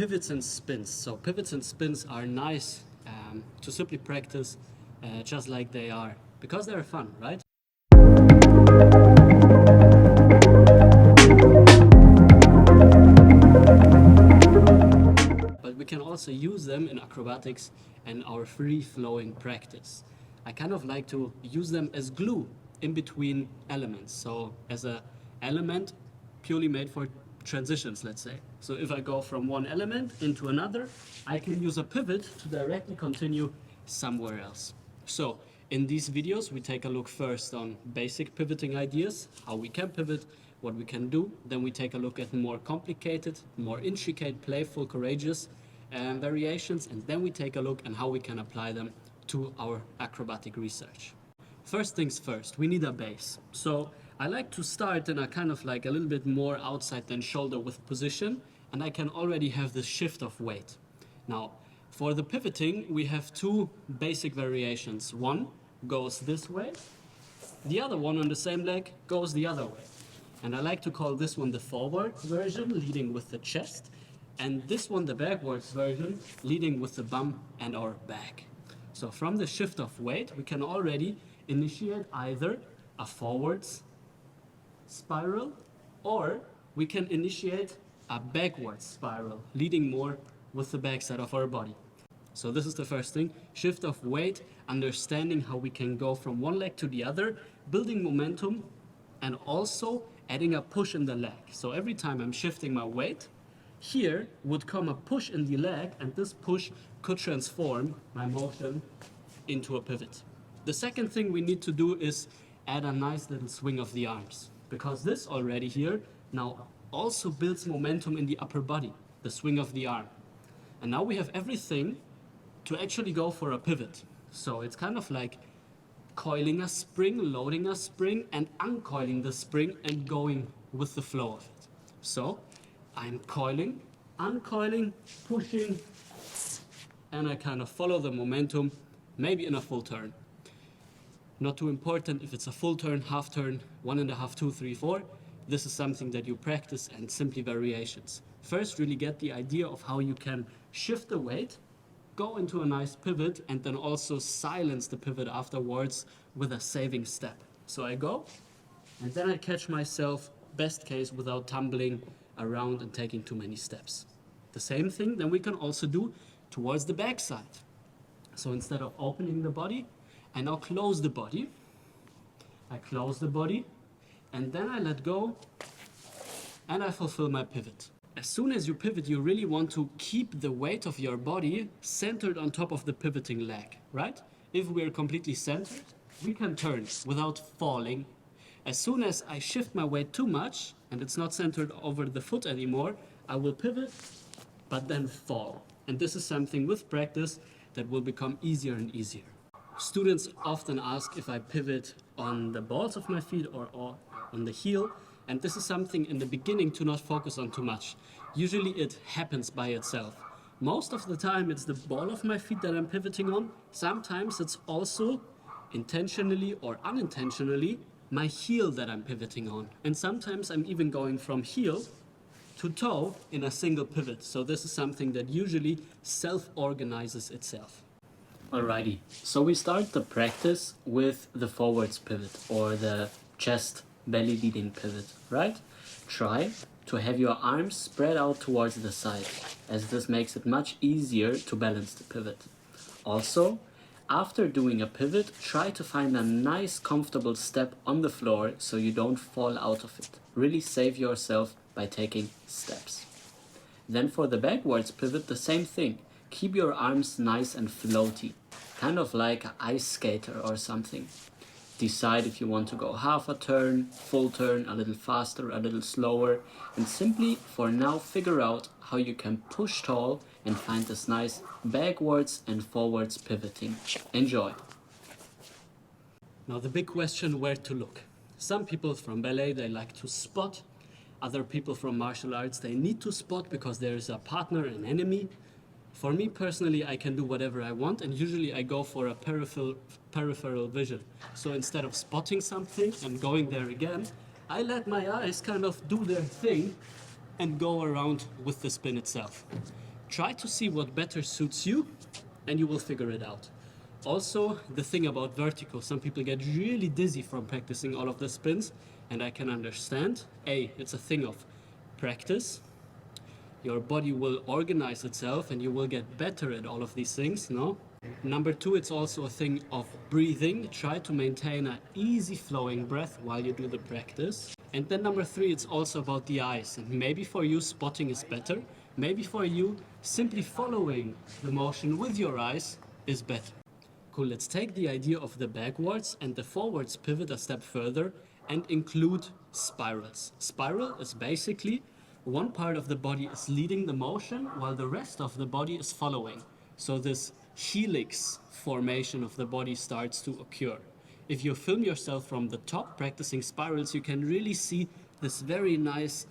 pivots and spins. So pivots and spins are nice to simply practice just like they are, because they're fun, right? But we can also use them in acrobatics and our free-flowing practice. I kind of like to use them as glue in between elements. So as an element purely made for transitions, let's say. So if I go from one element into another, I can use a pivot to directly continue somewhere else. So in these videos, we take a look first on basic pivoting ideas, how we can pivot, what we can do. Then we take a look at more complicated, more intricate, playful, courageous variations. And then we take a look at how we can apply them to our acrobatic research. First things first, we need a base. So I like to start in a kind of like a little bit more outside than shoulder width position, and I can already have this shift of weight. Now, for the pivoting, we have two basic variations. One goes this way, the other one on the same leg goes the other way. And I like to call this one the forward version, leading with the chest, and this one the backwards version, leading with the bum and our back. So from the shift of weight, we can already initiate either a forwards spiral, or we can initiate a backwards spiral, leading more with the backside of our body. So this is the first thing, shift of weight, understanding how we can go from one leg to the other, building momentum, and also adding a push in the leg. So every time I'm shifting my weight, here would come a push in the leg, and this push could transform my motion into a pivot. The second thing we need to do is add a nice little swing of the arms, because this already here now also builds momentum in the upper body, the swing of the arm. And now we have everything to actually go for a pivot. So it's kind of like coiling a spring, loading a spring, and uncoiling the spring and going with the flow of it. So I'm coiling, uncoiling, pushing, and I kind of follow the momentum, maybe in a full turn. Not too important if it's a full turn, half turn, 1.5, 2, 3, 4. This is something that you practice and simply variations. First, really get the idea of how you can shift the weight, go into a nice pivot, and then also silence the pivot afterwards with a saving step. So I go, and then I catch myself, best case, without tumbling around and taking too many steps. The same thing then we can also do towards the backside. So instead of opening the body, I now close the body. I close the body, and then I let go, and I fulfill my pivot. As soon as you pivot, you really want to keep the weight of your body centered on top of the pivoting leg, right? If we're completely centered, we can turn without falling. As soon as I shift my weight too much, and it's not centered over the foot anymore, I will pivot, but then fall. And this is something with practice that will become easier and easier. Students often ask if I pivot on the balls of my feet or on the heel, and this is something in the beginning to not focus on too much. Usually it happens by itself. Most of the time it's the ball of my feet that I'm pivoting on. Sometimes it's also intentionally or unintentionally my heel that I'm pivoting on. And sometimes I'm even going from heel to toe in a single pivot. So this is something that usually self-organizes itself. Alrighty, so we start the practice with the forwards pivot or the chest belly leading pivot, right? Try to have your arms spread out towards the side, as this makes it much easier to balance the pivot. Also, after doing a pivot, try to find a nice comfortable step on the floor so you don't fall out of it. Really save yourself by taking steps. Then for the backwards pivot, the same thing. Keep your arms nice and floaty, kind of like an ice skater or something. Decide if you want to go half a turn, full turn, a little faster, a little slower, and simply for now figure out how you can push tall and find this nice backwards and forwards pivoting. Enjoy! Now the big question, where to look. Some people from ballet, they like to spot. Other people from martial arts, they need to spot because there is a partner, an enemy. For me personally, I can do whatever I want, and usually I go for a peripheral vision. So instead of spotting something and going there again, I let my eyes kind of do their thing and go around with the spin itself. Try to see what better suits you and you will figure it out. Also, the thing about vertical, some people get really dizzy from practicing all of the spins, and I can understand. It's a thing of practice. Your body will organize itself and you will get better at all of these things, no? Number two, it's also a thing of breathing. Try to maintain an easy flowing breath while you do the practice. And then number three, it's also about the eyes. And maybe for you, spotting is better. Maybe for you, simply following the motion with your eyes is better. Cool, let's take the idea of the backwards and the forwards pivot a step further and include spirals. Spiral is basically one part of the body is leading the motion while the rest of the body is following. So this helix formation of the body starts to occur. If you film yourself from the top practicing spirals, you can really see this very nice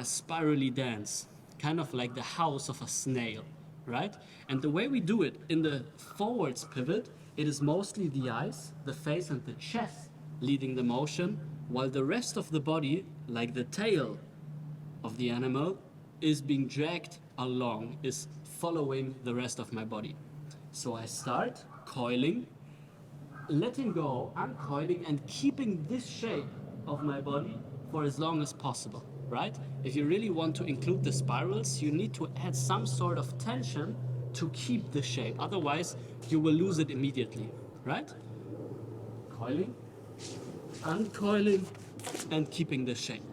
spirally dance, kind of like the house of a snail, right? And the way we do it in the forwards pivot, it is mostly the eyes, the face and the chest leading the motion, while the rest of the body, like the tail of the animal, is being dragged along, is following the rest of my body. So I start coiling, letting go, uncoiling, and keeping this shape of my body for as long as possible, right? If you really want to include the spirals, you need to add some sort of tension to keep the shape. Otherwise, you will lose it immediately, right? Coiling, uncoiling, and keeping the shape.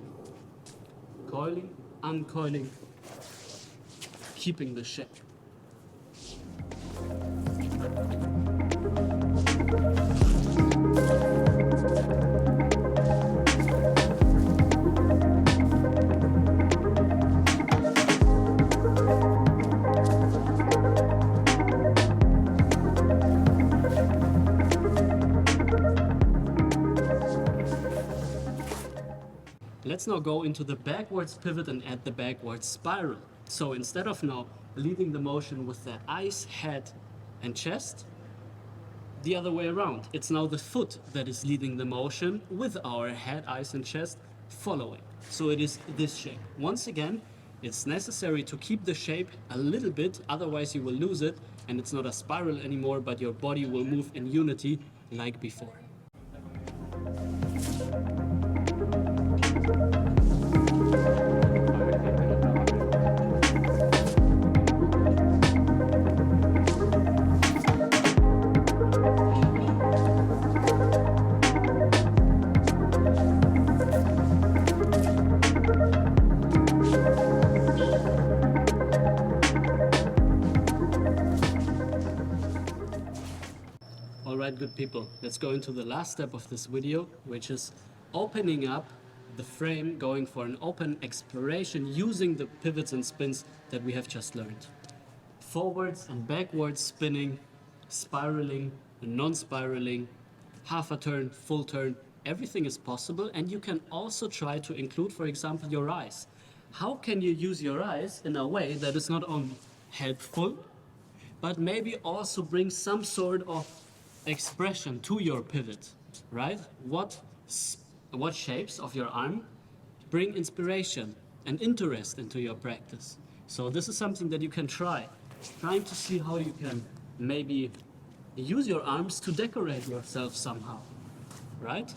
Coiling, uncoiling, keeping the shape. Let's now go into the backwards pivot and add the backwards spiral. So instead of now leading the motion with the eyes, head, and chest, the other way around. It's now the foot that is leading the motion with our head, eyes, and chest following. So it is this shape. Once again, it's necessary to keep the shape a little bit, otherwise you will lose it, and it's not a spiral anymore, but your body will move in unity like before. Alright, good people, let's go into the last step of this video, which is opening up the frame, going for an open exploration using the pivots and spins that we have just learned. Forwards and backwards spinning, spiraling and non-spiraling, half a turn, full turn, everything is possible, and you can also try to include, for example, your eyes. How can you use your eyes in a way that is not only helpful, but maybe also bring some sort of expression to your pivot, right? What shapes of your arm bring inspiration and interest into your practice? So this is something that you can trying to see how you can maybe use your arms to decorate yourself somehow, right?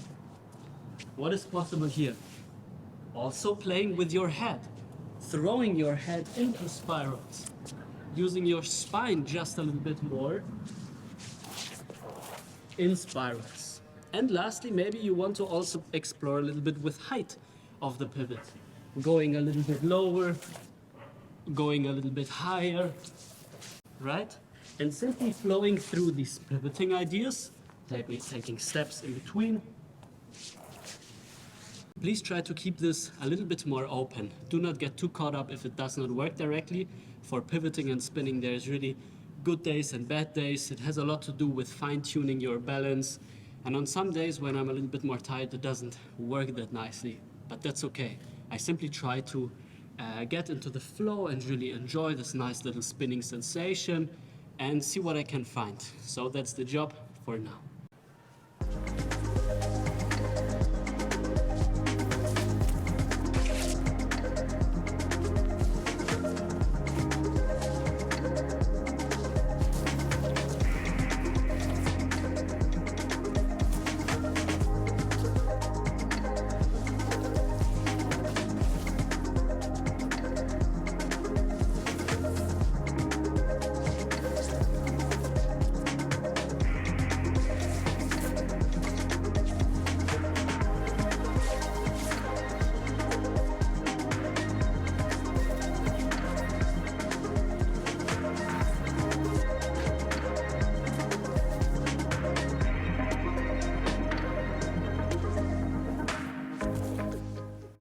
What is possible here? Also playing with your head, throwing your head into spirals, using your spine just a little bit more in spirals. And lastly, maybe you want to also explore a little bit with height of the pivot, going a little bit lower, going a little bit higher, right? And simply flowing through these pivoting ideas, maybe taking steps in between. Please try to keep this a little bit more open. Do not get too caught up if it does not work directly. For pivoting and spinning, there's really good days and bad days. It has a lot to do with fine-tuning your balance. And on some days when I'm a little bit more tired, it doesn't work that nicely. But that's okay. I simply try to get into the flow and really enjoy this nice little spinning sensation and see what I can find. So that's the job for now.